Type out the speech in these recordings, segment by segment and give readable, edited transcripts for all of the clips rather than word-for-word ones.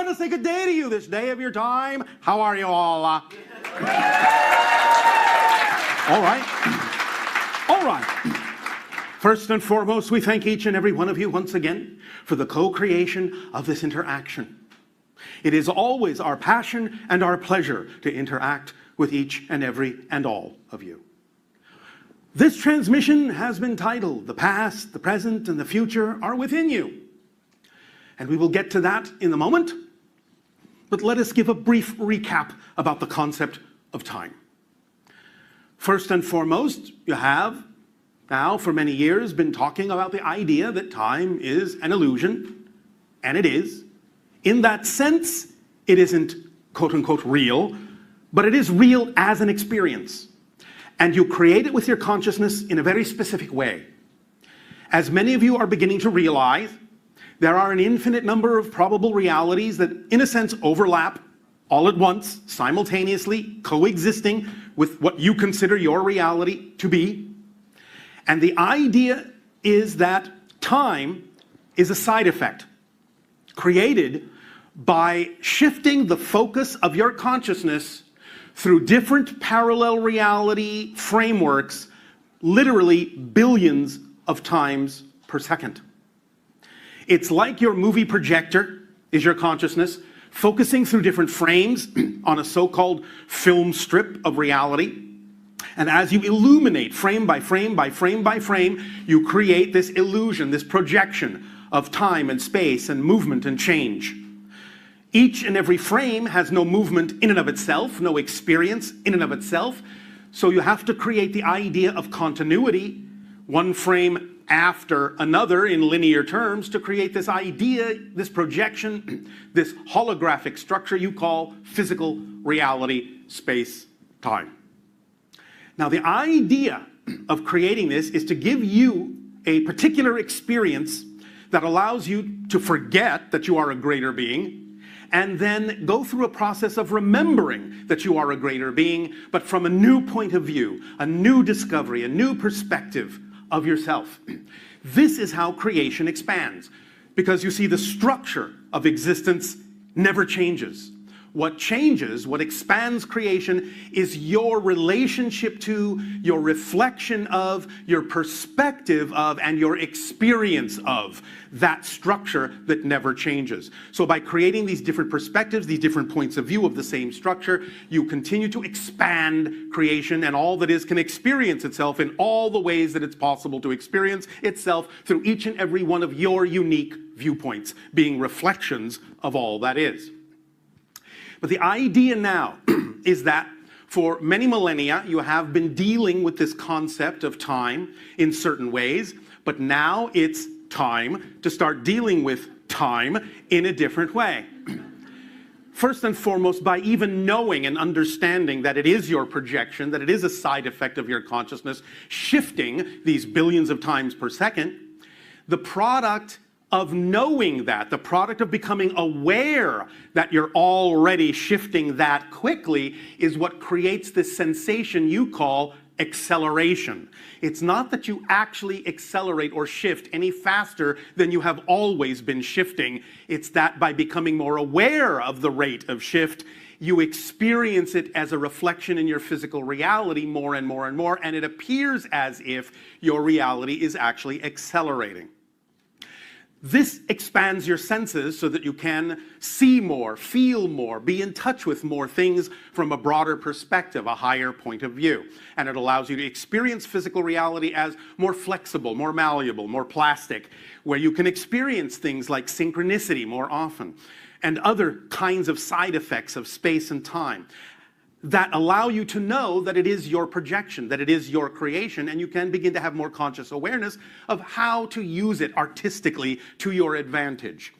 to say good day to you this day of your time. How are you all? All right. All right. First and foremost, we thank each and every one of you once again for the co-creation of this interaction. It is always our passion and our pleasure to interact with each and every and all of you. This transmission has been titled, "The Past, the Present, and the Future Are Within You." And we will get to that in a moment. But let us give a brief recap about the concept of time. First and foremost, you have now for many years been talking about the idea that time is an illusion, and it is. In that sense, it isn't quote-unquote real, but it is real as an experience. And you create it with your consciousness in a very specific way. As many of you are beginning to realize, there are an infinite number of probable realities that, in a sense, overlap all at once, simultaneously, coexisting with what you consider your reality to be. And the idea is that time is a side effect created by shifting the focus of your consciousness through different parallel reality frameworks, literally billions of times per second. It's like your movie projector is your consciousness, focusing through different frames on a so-called film strip of reality. And as you illuminate frame by frame by frame by frame, you create this illusion, this projection of time and space and movement and change. Each and every frame has no movement in and of itself, no experience in and of itself. So you have to create the idea of continuity, one frame after another in linear terms, to create this idea, this projection, this holographic structure you call physical reality, space, time. Now, the idea of creating this is to give you a particular experience that allows you to forget that you are a greater being, and then go through a process of remembering that you are a greater being, but from a new point of view, a new discovery, a new perspective of yourself. This is how creation expands, because you see, the structure of existence never changes. What changes, what expands creation, is your relationship to, your reflection of, your perspective of, and your experience of that structure that never changes. So by creating these different perspectives, these different points of view of the same structure, you continue to expand creation, and all that is can experience itself in all the ways that it's possible to experience itself through each and every one of your unique viewpoints, being reflections of all that is. But the idea now is that for many millennia, you have been dealing with this concept of time in certain ways, but now it's time to start dealing with time in a different way. First and foremost, by even knowing and understanding that it is your projection, that it is a side effect of your consciousness, shifting these billions of times per second, the product of knowing that, the product of becoming aware that you're already shifting that quickly, is what creates this sensation you call acceleration. It's not that you actually accelerate or shift any faster than you have always been shifting. It's that by becoming more aware of the rate of shift, you experience it as a reflection in your physical reality more and more and more, and it appears as if your reality is actually accelerating. This expands your senses so that you can see more, feel more, be in touch with more things from a broader perspective, a higher point of view. And it allows you to experience physical reality as more flexible, more malleable, more plastic, where you can experience things like synchronicity more often, and other kinds of side effects of space and time that allow you to know that it is your projection, that it is your creation, and you can begin to have more conscious awareness of how to use it artistically to your advantage.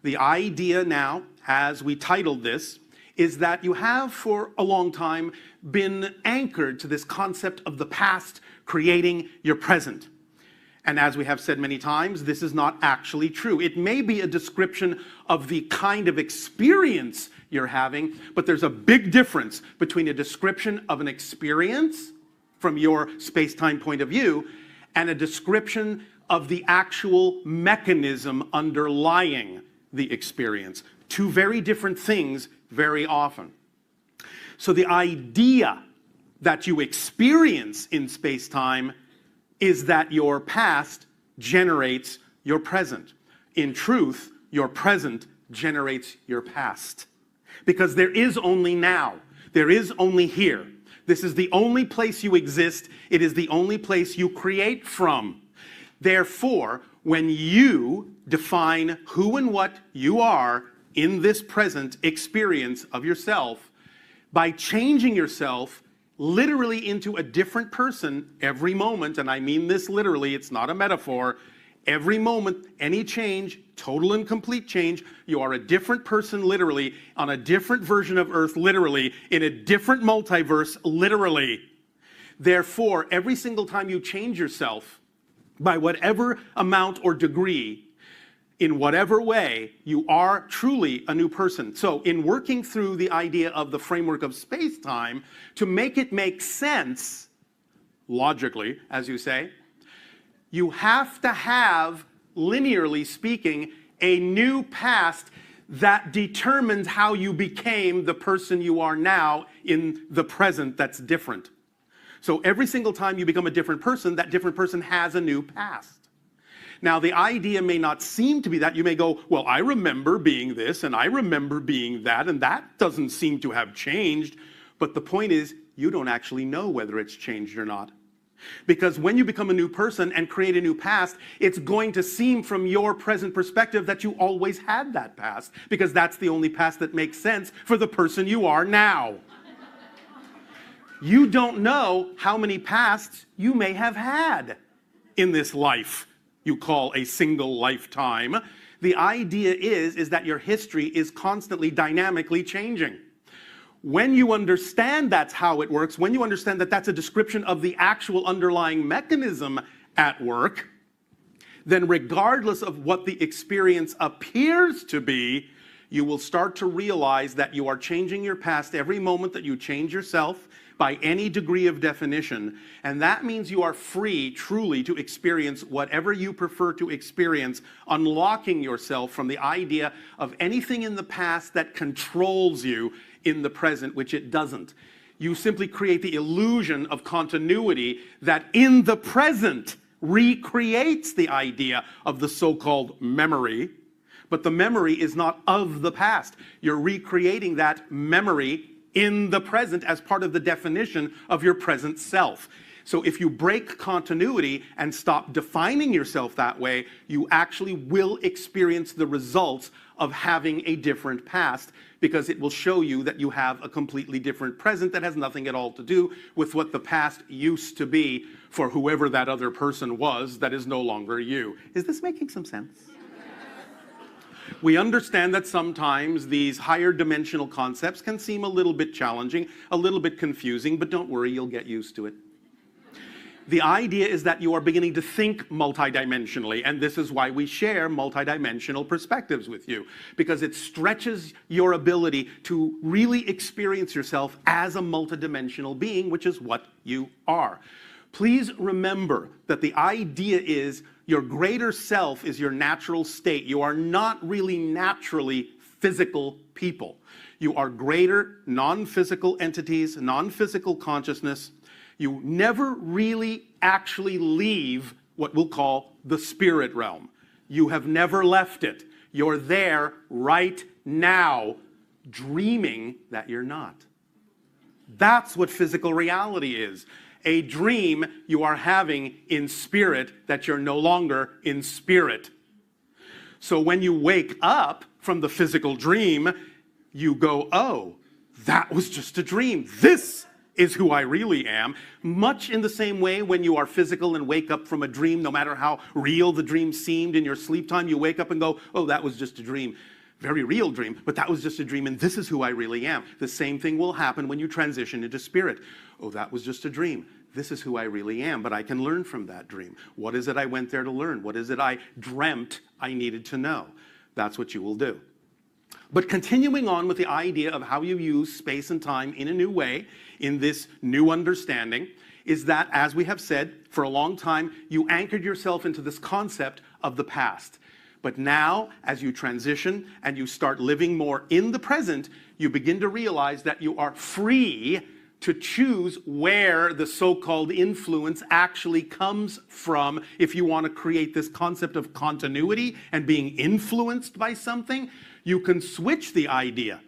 The idea now, as we titled this, is that you have for a long time been anchored to this concept of the past creating your present. And as we have said many times, this is not actually true. It may be a description of the kind of experience you're having, but there's a big difference between a description of an experience from your space-time point of view and a description of the actual mechanism underlying the experience. two very different things very often. So the idea that you experience in space-time is that your past generates your present. In truth, your present generates your past. Because there is only now. There is only here. This is the only place you exist. It is the only place you create from. Therefore, when you define who and what you are in this present experience of yourself, by changing yourself literally into a different person every moment, and I mean this literally, it's not a metaphor, every moment, any change, total and complete change, you are a different person literally, on a different version of Earth literally, in a different multiverse literally. Therefore, every single time you change yourself, by whatever amount or degree, in whatever way, you are truly a new person. So in working through the idea of the framework of space-time, to make it make sense, logically, as you say, you have to have, linearly speaking, a new past that determines how you became the person you are now in the present that's different. So every single time you become a different person, that different person has a new past. Now, the idea may not seem to be that. You may go, well, I remember being this, and I remember being that, and that doesn't seem to have changed. But the point is, you don't actually know whether it's changed or not. Because when you become a new person and create a new past, it's going to seem from your present perspective that you always had that past, because that's the only past that makes sense for the person you are now. You don't know how many pasts you may have had in this life you call a single lifetime. The idea is that your history is constantly dynamically changing. When you understand that's how it works, when you understand that that's a description of the actual underlying mechanism at work, then regardless of what the experience appears to be, you will start to realize that you are changing your past every moment that you change yourself by any degree of definition. And that means you are free, truly, to experience whatever you prefer to experience, unlocking yourself from the idea of anything in the past that controls you in the present, which it doesn't. You simply create the illusion of continuity that in the present recreates the idea of the so-called memory. But the memory is not of the past. You're recreating that memory in the present as part of the definition of your present self. So if you break continuity and stop defining yourself that way, you actually will experience the results of having a different past, because it will show you that you have a completely different present that has nothing at all to do with what the past used to be for whoever that other person was that is no longer you. Is this making some sense? We understand that sometimes these higher dimensional concepts can seem a little bit challenging, a little bit confusing, but don't worry, you'll get used to it. The idea is that you are beginning to think multidimensionally, and this is why we share multidimensional perspectives with you, because it stretches your ability to really experience yourself as a multidimensional being, which is what you are. Please remember that the idea is your greater self is your natural state. You are not really naturally physical people. You are greater non-physical entities, non-physical consciousness. You never really actually leave what we'll call the spirit realm. You have never left it. You're there right now, dreaming that you're not. That's what physical reality is. A dream you are having in spirit that you're no longer in spirit. So when you wake up from the physical dream, you go, oh, that was just a dream. This is who I really am. Much in the same way when you are physical and wake up from a dream, no matter how real the dream seemed in your sleep time, you wake up and go, oh, that was just a dream. Very real dream, but that was just a dream, and this is who I really am. The same thing will happen when you transition into spirit. Oh, that was just a dream. This is who I really am, but I can learn from that dream. What is it I went there to learn? What is it I dreamt I needed to know? That's what you will do. But continuing on with the idea of how you use space and time in a new way, in this new understanding, is that, as we have said, for a long time, you anchored yourself into this concept of the past. But now, as you transition and you start living more in the present, you begin to realize that you are free to choose where the so-called influence actually comes from. If you want to create this concept of continuity and being influenced by something, you can switch the idea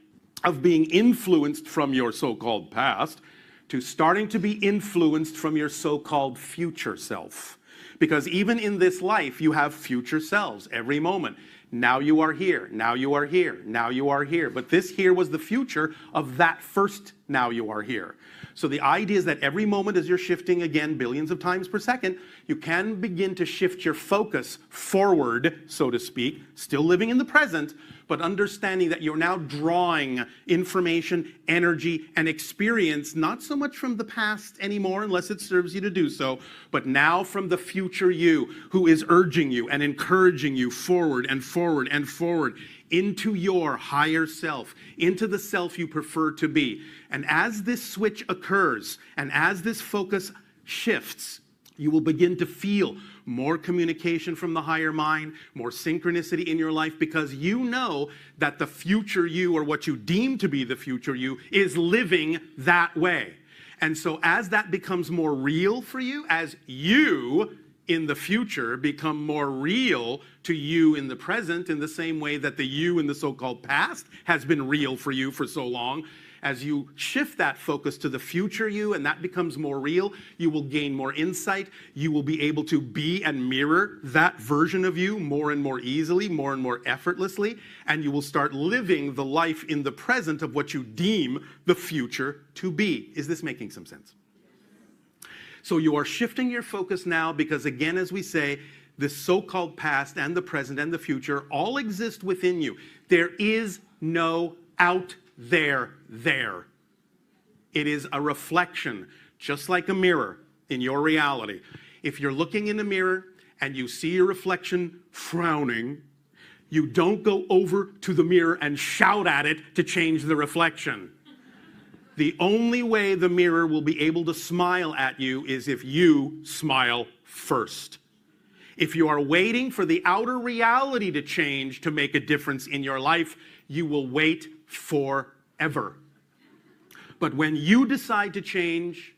of being influenced from your so-called past to starting to be influenced from your so-called future self. Because even in this life, you have future selves every moment. Now you are here, now you are here, now you are here. But this here was the future of that first now you are here. So the idea is that every moment as you're shifting again billions of times per second, you can begin to shift your focus forward, so to speak, still living in the present, but understanding that you're now drawing information, energy, and experience, not so much from the past anymore, unless it serves you to do so, but now from the future you, who is urging you and encouraging you forward and forward and forward into your higher self, into the self you prefer to be. And as this switch occurs, and as this focus shifts, you will begin to feel more communication from the higher mind, more synchronicity in your life, because you know that the future you, or what you deem to be the future you, is living that way. And so as that becomes more real for you, as you in the future become more real to you in the present, in the same way that the you in the so-called past has been real for you for so long, as you shift that focus to the future you and that becomes more real, you will gain more insight. You will be able to be and mirror that version of you more and more easily, more and more effortlessly, and you will start living the life in the present of what you deem the future to be. Is this making some sense? So you are shifting your focus now because, again, as we say, the so-called past and the present and the future all exist within you. There is no out there. It is a reflection, just like a mirror in your reality. If you're looking in a mirror and you see your reflection frowning, you don't go over to the mirror and shout at it to change the reflection. The only way the mirror will be able to smile at you is if you smile first. If you are waiting for the outer reality to change to make a difference in your life, you will wait forever. But when you decide to change,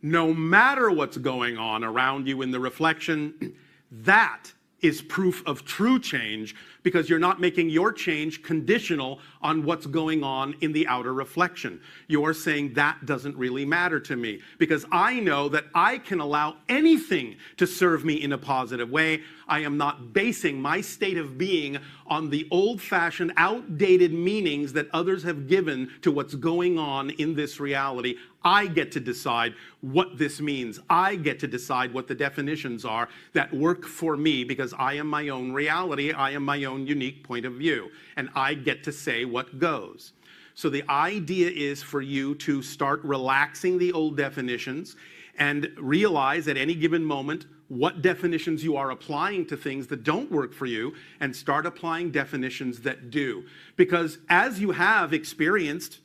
no matter what's going on around you in the reflection, that is proof of true change, because you're not making your change conditional on what's going on in the outer reflection. You're saying that doesn't really matter to me, because I know that I can allow anything to serve me in a positive way. I am not basing my state of being on the old-fashioned, outdated meanings that others have given to what's going on in this reality. I get to decide what this means. I get to decide what the definitions are that work for me, because I am my own reality. I am my own unique point of view, and I get to say what goes. So the idea is for you to start relaxing the old definitions and realize at any given moment what definitions you are applying to things that don't work for you, and start applying definitions that do. Because as you have experienced,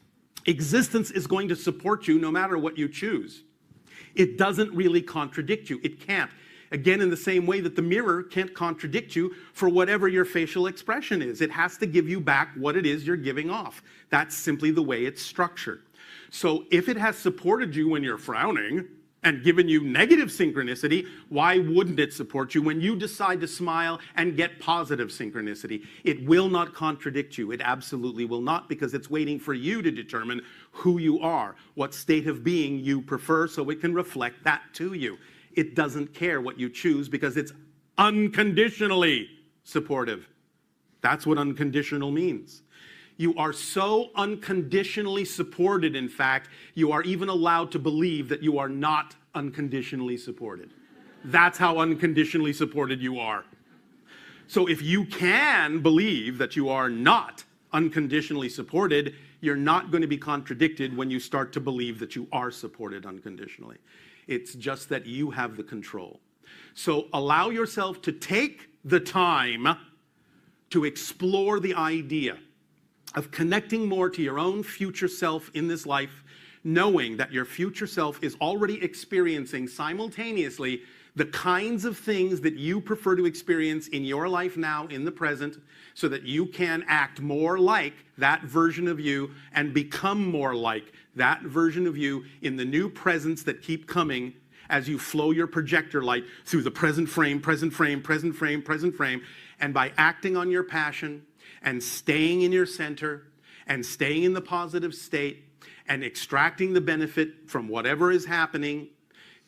existence is going to support you no matter what you choose. It doesn't really contradict you. It can't. Again, in the same way that the mirror can't contradict you for whatever your facial expression is. It has to give you back what it is you're giving off. That's simply the way it's structured. So if it has supported you when you're frowning and given you negative synchronicity, why wouldn't it support you when you decide to smile and get positive synchronicity? It will not contradict you. It absolutely will not, because it's waiting for you to determine who you are, what state of being you prefer, so it can reflect that to you. It doesn't care what you choose, because it's unconditionally supportive. That's what unconditional means. You are so unconditionally supported, in fact, you are even allowed to believe that you are not unconditionally supported. That's how unconditionally supported you are. So if you can believe that you are not unconditionally supported, you're not going to be contradicted when you start to believe that you are supported unconditionally. It's just that you have the control. So allow yourself to take the time to explore the idea of connecting more to your own future self in this life, knowing that your future self is already experiencing simultaneously the kinds of things that you prefer to experience in your life now, in the present, so that you can act more like that version of you and become more like that version of you in the new presents that keep coming as you flow your projector light through the present frame, present frame, present frame, present frame. And by acting on your passion and staying in your center and staying in the positive state and extracting the benefit from whatever is happening,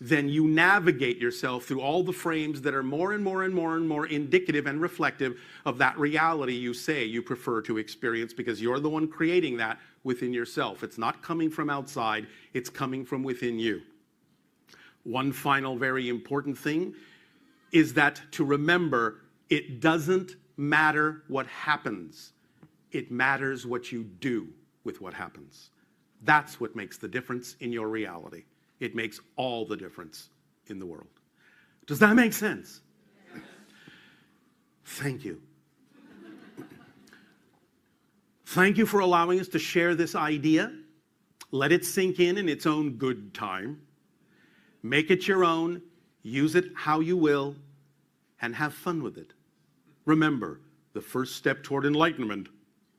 then you navigate yourself through all the frames that are more and more and more and more indicative and reflective of that reality you say you prefer to experience, because you're the one creating that within yourself. It's not coming from outside, it's coming from within you. One final very important thing is that to remember, it doesn't matter what happens. It matters what you do with what happens. That's what makes the difference in your reality. It makes all the difference in the world. Does that make sense? Yes. Thank you. Thank you for allowing us to share this idea. Let it sink in its own good time. Make it your own. Use it how you will. And have fun with it. Remember, the first step toward enlightenment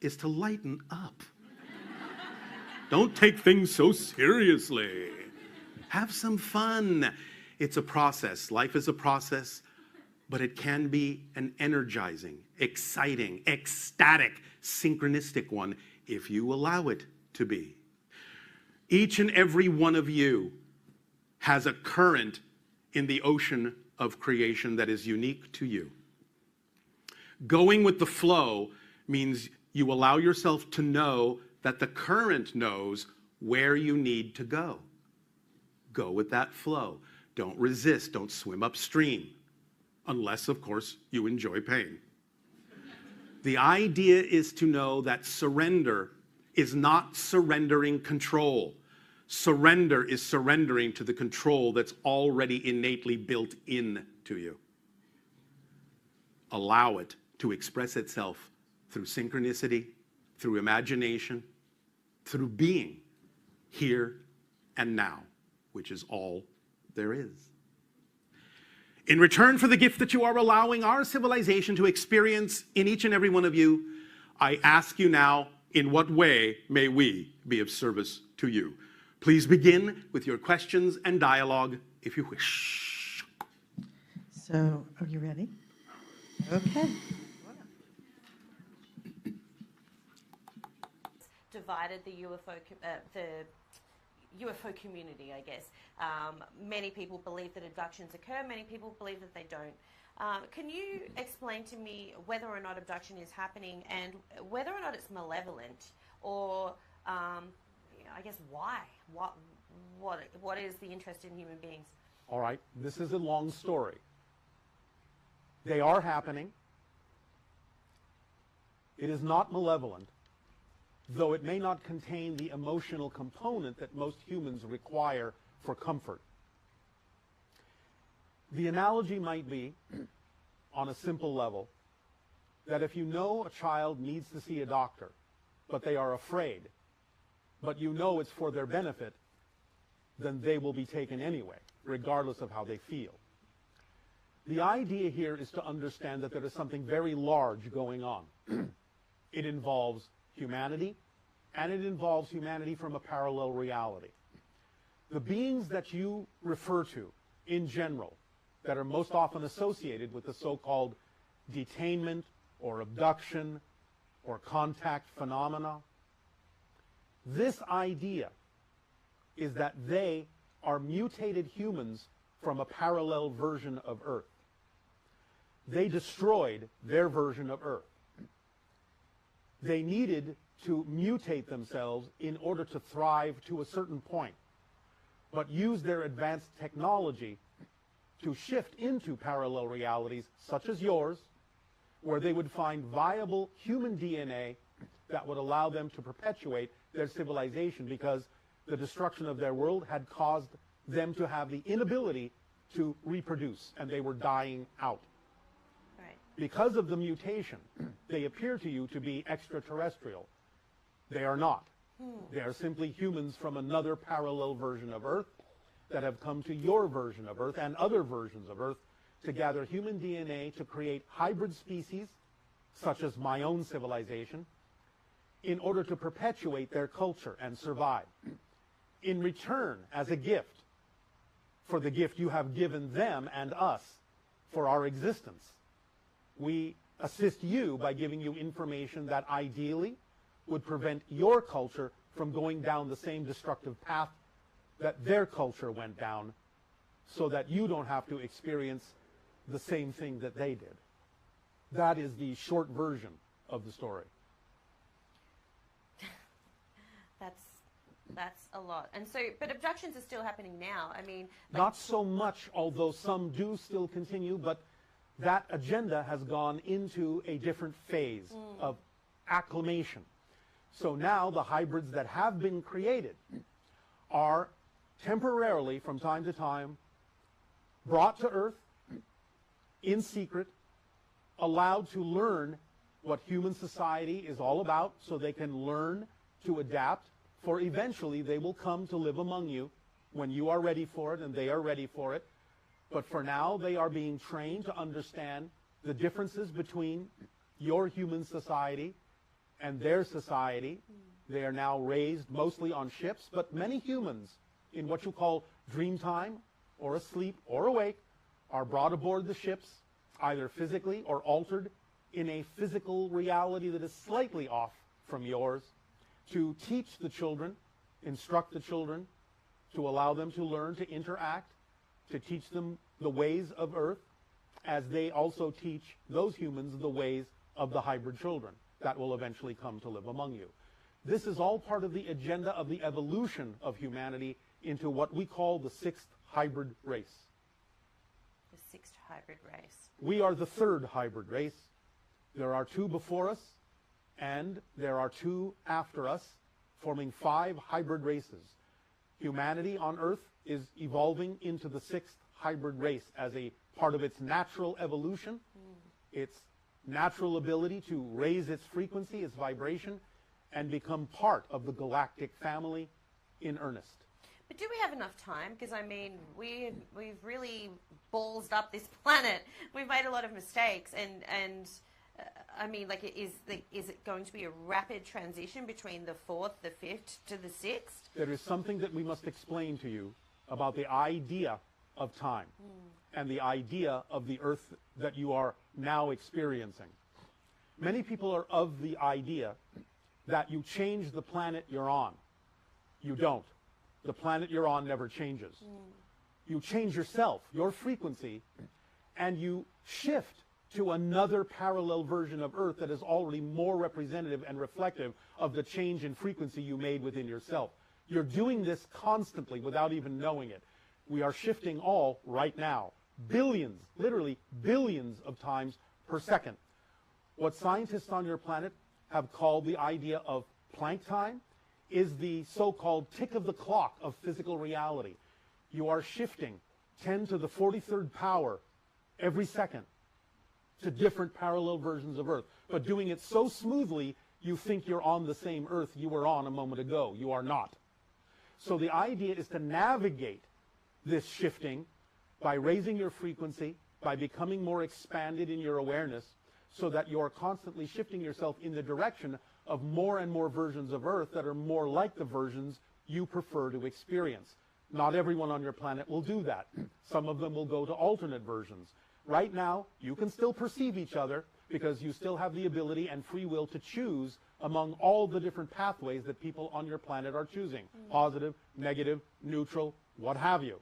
is to lighten up. Don't take things so seriously. Have some fun. It's a process. Life is a process, but it can be an energizing, exciting, ecstatic, synchronistic one if you allow it to be. Each and every one of you has a current in the ocean of creation that is unique to you. Going with the flow means you allow yourself to know that the current knows where you need to go. Go with that flow. Don't resist. Don't swim upstream. Unless, of course, you enjoy pain. The idea is to know that surrender is not surrendering control. Surrender is surrendering to the control that's already innately built into you. Allow it to express itself through synchronicity, through imagination, through being here and now, which is all there is. In return for the gift that you are allowing our civilization to experience in each and every one of you, I ask you now, in what way may we be of service to you? Please begin with your questions and dialogue, if you wish. So, are you ready? Okay. Divided the UFO community, I guess. Many people believe that abductions occur, many people believe that they don't. Can you explain to me whether or not abduction is happening and whether or not it's malevolent, or I guess why? What is the interest in human beings? All right, this is a long story. They are happening. It is not malevolent, though it may not contain the emotional component that most humans require for comfort. The analogy might be, on a simple level, that if you know a child needs to see a doctor, but they are afraid, but you know it's for their benefit, then they will be taken anyway, regardless of how they feel. The idea here is to understand that there is something very large going on. It involves humanity, and it involves humanity from a parallel reality. The beings that you refer to, in general, that are most often associated with the so-called detainment or abduction or contact phenomena, this idea is that they are mutated humans from a parallel version of Earth. They destroyed their version of Earth. They needed to mutate themselves in order to thrive to a certain point, but use their advanced technology to shift into parallel realities such as yours, where they would find viable human DNA that would allow them to perpetuate their civilization, because the destruction of their world had caused them to have the inability to reproduce, and they were dying out. Right. Because of the mutation, they appear to you to be extraterrestrial. They are not. They are simply humans from another parallel version of Earth, that have come to your version of Earth and other versions of Earth to gather human DNA to create hybrid species, such as my own civilization, in order to perpetuate their culture and survive. In return, as a gift, for the gift you have given them and us for our existence, we assist you by giving you information that ideally would prevent your culture from going down the same destructive path that their culture went down, so that you don't have to experience the same thing that they did. That is the short version of the story. That's a lot. And so, but abductions are still happening now. I mean, not so much, although some do still continue, but that agenda has gone into a different phase of acclimation. So now the hybrids that have been created are temporarily, from time to time, brought to Earth in secret, allowed to learn what human society is all about, so they can learn to adapt, for eventually they will come to live among you when you are ready for it and they are ready for it. But for now, they are being trained to understand the differences between your human society and their society. They are now raised mostly on ships, but many humans in what you call dream time, or asleep or awake, are brought aboard the ships, either physically or altered in a physical reality that is slightly off from yours, to teach the children, instruct the children, to allow them to learn to interact, to teach them the ways of Earth, as they also teach those humans the ways of the hybrid children that will eventually come to live among you. This is all part of the agenda of the evolution of humanity into what we call the sixth hybrid race. The sixth hybrid race. We are the third hybrid race. There are two before us, and there are two after us, forming 5 hybrid races. Humanity on Earth is evolving into the sixth hybrid race as a part of its natural evolution, its natural ability to raise its frequency, its vibration, and become part of the galactic family in earnest. But do we have enough time? Because, I mean, we've really ballsed up this planet. We've made a lot of mistakes, and I mean, like, is it going to be a rapid transition between the 4th, the 5th, to the 6th? There is something that we must explain to you about the idea of time and the idea of the Earth that you are now experiencing. Many people are of the idea that you change the planet you're on. You don't. The planet you're on never changes. You change yourself, your frequency, and you shift to another parallel version of Earth that is already more representative and reflective of the change in frequency you made within yourself. You're doing this constantly without even knowing it. We are shifting all right now, billions, literally billions of times per second. What scientists on your planet have called the idea of Planck time is the so-called tick of the clock of physical reality. You are shifting 10 to the 43rd power every second to different parallel versions of Earth, but doing it so smoothly you think you're on the same Earth you were on a moment ago. You are not. So the idea is to navigate this shifting by raising your frequency, by becoming more expanded in your awareness, so that you are constantly shifting yourself in the direction of more and more versions of Earth that are more like the versions you prefer to experience. Not everyone on your planet will do that. Some of them will go to alternate versions. Right now, you can still perceive each other because you still have the ability and free will to choose among all the different pathways that people on your planet are choosing. Positive, negative, neutral, what have you.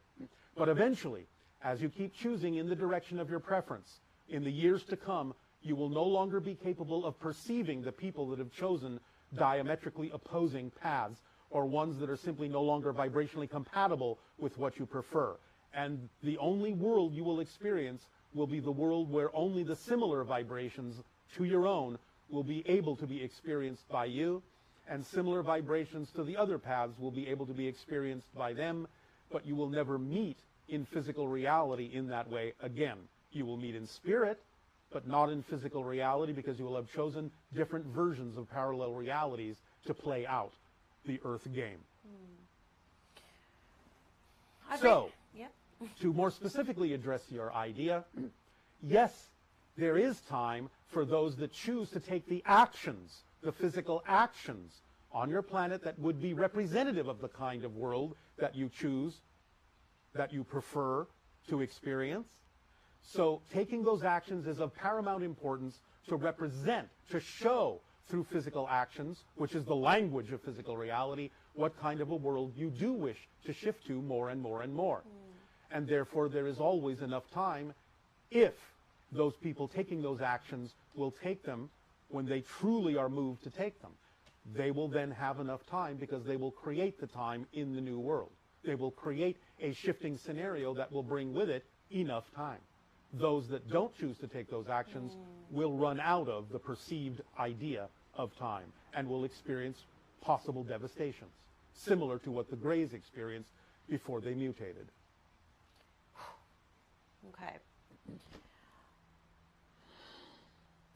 But eventually, as you keep choosing in the direction of your preference, in the years to come, you will no longer be capable of perceiving the people that have chosen diametrically opposing paths, or ones that are simply no longer vibrationally compatible with what you prefer. And the only world you will experience will be the world where only the similar vibrations to your own will be able to be experienced by you, and similar vibrations to the other paths will be able to be experienced by them, but you will never meet in physical reality in that way again. You will meet in spirit, but not in physical reality, because you will have chosen different versions of parallel realities to play out the Earth game. So, Yep. to more specifically address your idea, yes, there is time for those that choose to take the actions, the physical actions on your planet that would be representative of the kind of world that you choose, that you prefer to experience. So taking those actions is of paramount importance to represent, to show through physical actions, which is the language of physical reality, what kind of a world you do wish to shift to more and more and more. And therefore there is always enough time if those people taking those actions will take them when they truly are moved to take them. They will then have enough time because they will create the time in the new world. They will create a shifting scenario that will bring with it enough time. Those that don't choose to take those actions will run out of the perceived idea of time and will experience possible devastations, similar to what the Greys experienced before they mutated. Okay.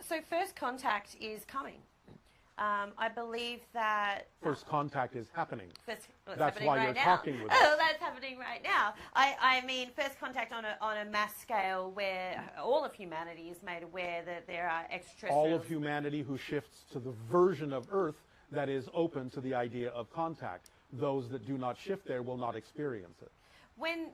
So first contact is coming. I believe that First contact is happening. First, well, it's That's happening why right you're now. talking with us. Oh, that's happening right now. I mean, first contact on a mass scale where all of humanity is made aware that there are extraterrestrials. All of humanity who shifts to the version of Earth that is open to the idea of contact. Those that do not shift there will not experience it. When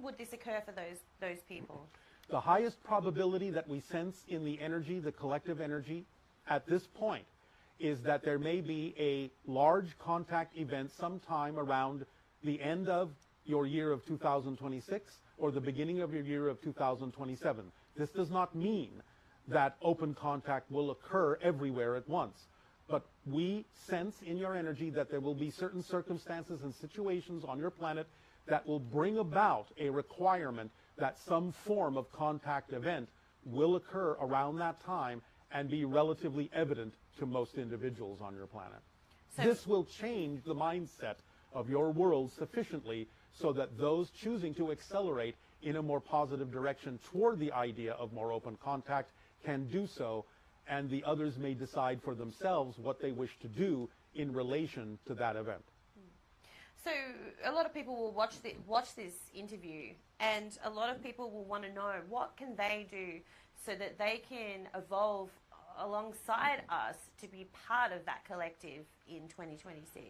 would this occur for those people? The highest probability that we sense in the energy, the collective energy, at this point, is that there may be a large contact event sometime around the end of your year of 2026 or the beginning of your year of 2027. This does not mean that open contact will occur everywhere at once. But we sense in your energy that there will be certain circumstances and situations on your planet that will bring about a requirement that some form of contact event will occur around that time and be relatively evident to most individuals on your planet. So This will change the mindset of your world sufficiently so that those choosing to accelerate in a more positive direction toward the idea of more open contact can do so, and the others may decide for themselves what they wish to do in relation to that event. So a lot of people will watch this interview, and a lot of people will want to know what can they do so that they can evolve alongside us to be part of that collective in 2026.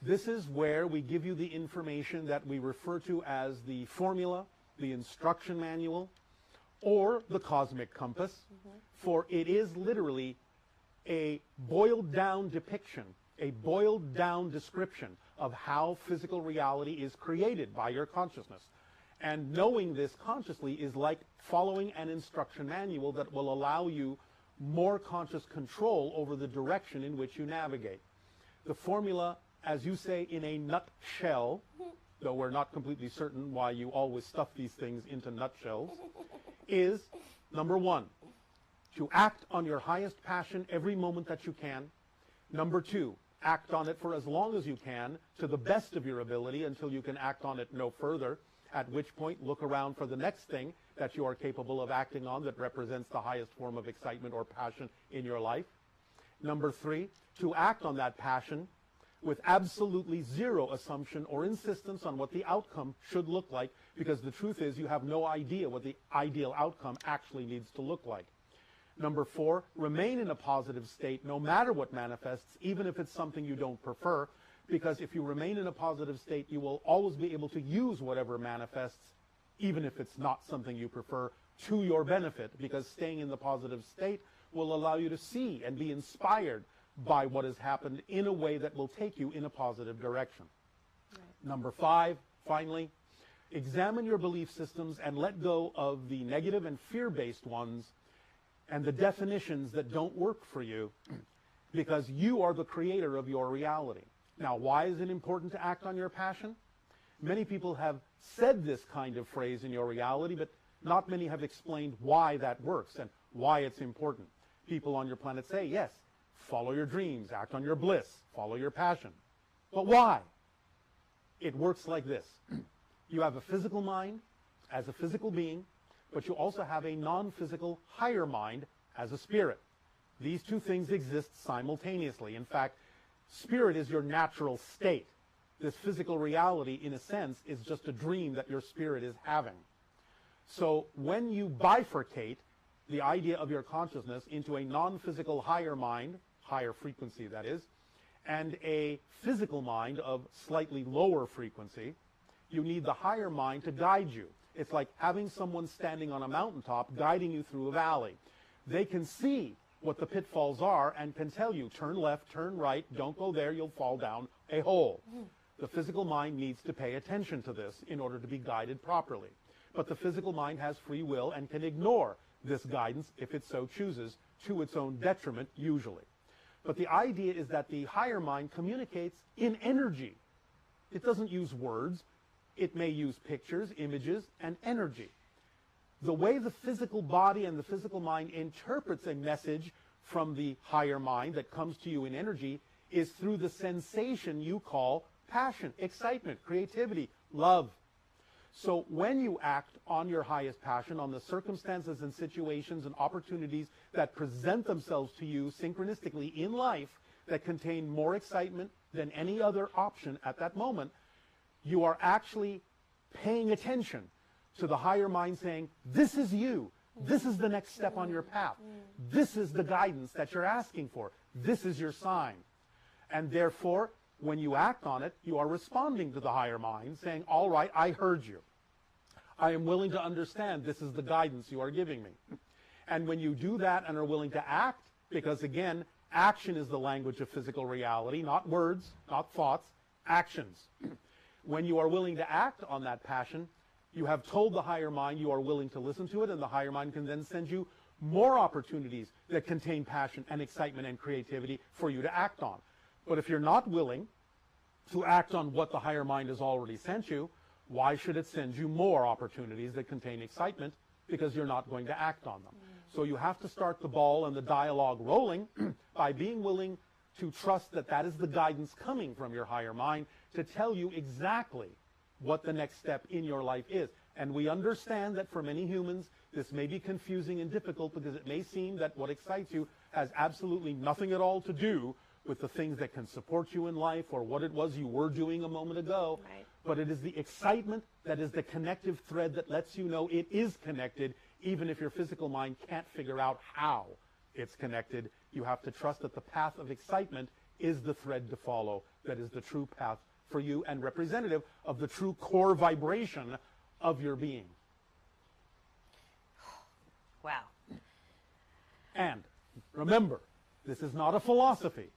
This is where we give you the information that we refer to as the formula, the instruction manual, or the cosmic compass, for it is literally a boiled down depiction, a boiled down description of how physical reality is created by your consciousness. And knowing this consciously is like following an instruction manual that will allow you more conscious control over the direction in which you navigate. The formula, as you say, in a nutshell, though we're not completely certain why you always stuff these things into nutshells, is, number one, to act on your highest passion every moment that you can. Number two, act on it for as long as you can, to the best of your ability, until you can act on it no further, at which point look around for the next thing that you are capable of acting on that represents the highest form of excitement or passion in your life. Number three, to act on that passion with absolutely zero assumption or insistence on what the outcome should look like, because the truth is you have no idea what the ideal outcome actually needs to look like. Number four, remain in a positive state no matter what manifests, even if it's something you don't prefer, because if you remain in a positive state, you will always be able to use whatever manifests, even if it's not something you prefer, to your benefit, because staying in the positive state will allow you to see and be inspired by what has happened in a way that will take you in a positive direction. Right. Number five, finally, examine your belief systems and let go of the negative and fear-based ones and the definitions that don't work for you, because you are the creator of your reality. Now, why is it important to act on your passion? Many people have said this kind of phrase in your reality, but not many have explained why that works and why it's important. People on your planet say, yes, follow your dreams, act on your bliss, follow your passion. But why? It works like this. You have a physical mind as a physical being, but you also have a non-physical higher mind as a spirit. These two things exist simultaneously. In fact, spirit is your natural state. This physical reality, in a sense, is just a dream that your spirit is having. So when you bifurcate the idea of your consciousness into a non-physical higher mind, higher frequency that is, and a physical mind of slightly lower frequency, you need the higher mind to guide you. It's like having someone standing on a mountaintop guiding you through a valley. They can see what the pitfalls are and can tell you, turn left, turn right, don't go there, you'll fall down a hole. The physical mind needs to pay attention to this in order to be guided properly. But the physical mind has free will and can ignore this guidance if it so chooses, to its own detriment usually. But the idea is that the higher mind communicates in energy. It doesn't use words. It may use pictures, images, and energy. The way the physical body and the physical mind interprets a message from the higher mind that comes to you in energy is through the sensation you call passion, excitement, creativity, love. So when you act on your highest passion, on the circumstances and situations and opportunities that present themselves to you synchronistically in life that contain more excitement than any other option at that moment, you are actually paying attention to the higher mind saying, this is you. This is the next step on your path. This is the guidance that you're asking for. This is your sign. And therefore, when you act on it, you are responding to the higher mind, saying, all right, I heard you. I am willing to understand this is the guidance you are giving me. And when you do that and are willing to act, because again, action is the language of physical reality, not words, not thoughts, actions. When you are willing to act on that passion, you have told the higher mind you are willing to listen to it, and the higher mind can then send you more opportunities that contain passion and excitement and creativity for you to act on. But if you're not willing to act on what the higher mind has already sent you, why should it send you more opportunities that contain excitement? Because you're not going to act on them. So you have to start the ball and the dialogue rolling by being willing to trust that that is the guidance coming from your higher mind to tell you exactly what the next step in your life is. And we understand that for many humans, this may be confusing and difficult because it may seem that what excites you has absolutely nothing at all to do with the things that can support you in life or what it was you were doing a moment ago. Right. But it is the excitement that is the connective thread that lets you know it is connected, even if your physical mind can't figure out how it's connected. You have to trust that the path of excitement is the thread to follow, that is the true path for you and representative of the true core vibration of your being. Wow. And remember, this is not a philosophy.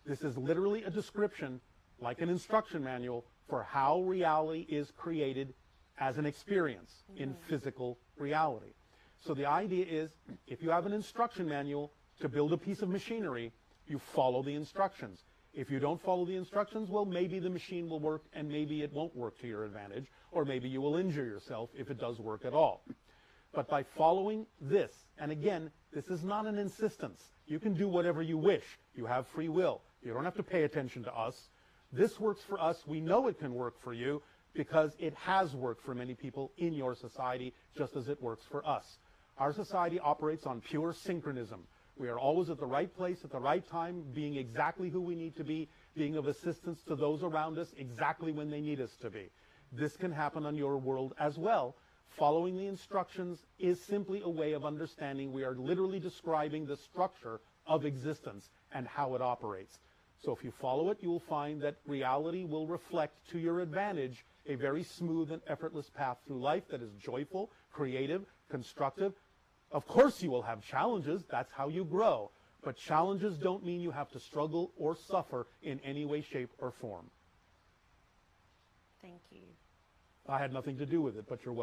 This is literally a description, like an instruction manual, for how reality is created as an experience in physical reality. So the idea is, if you have an instruction manual to build a piece of machinery, you follow the instructions. If you don't follow the instructions, well, maybe the machine will work and maybe it won't work to your advantage, or maybe you will injure yourself if it does work at all. But by following this, and again, this is not an insistence. You can do whatever you wish. You have free will. You don't have to pay attention to us. This works for us. We know it can work for you because it has worked for many people in your society, just as it works for us. Our society operates on pure synchronism. We are always at the right place at the right time, being exactly who we need to be, being of assistance to those around us exactly when they need us to be. This can happen on your world as well. Following the instructions is simply a way of understanding we are literally describing the structure of existence and how it operates. So if you follow it, you will find that reality will reflect to your advantage a very smooth and effortless path through life that is joyful, creative, constructive. Of course you will have challenges. That's how you grow. But challenges don't mean you have to struggle or suffer in any way, shape, or form. Thank you. I had nothing to do with it, but you're welcome.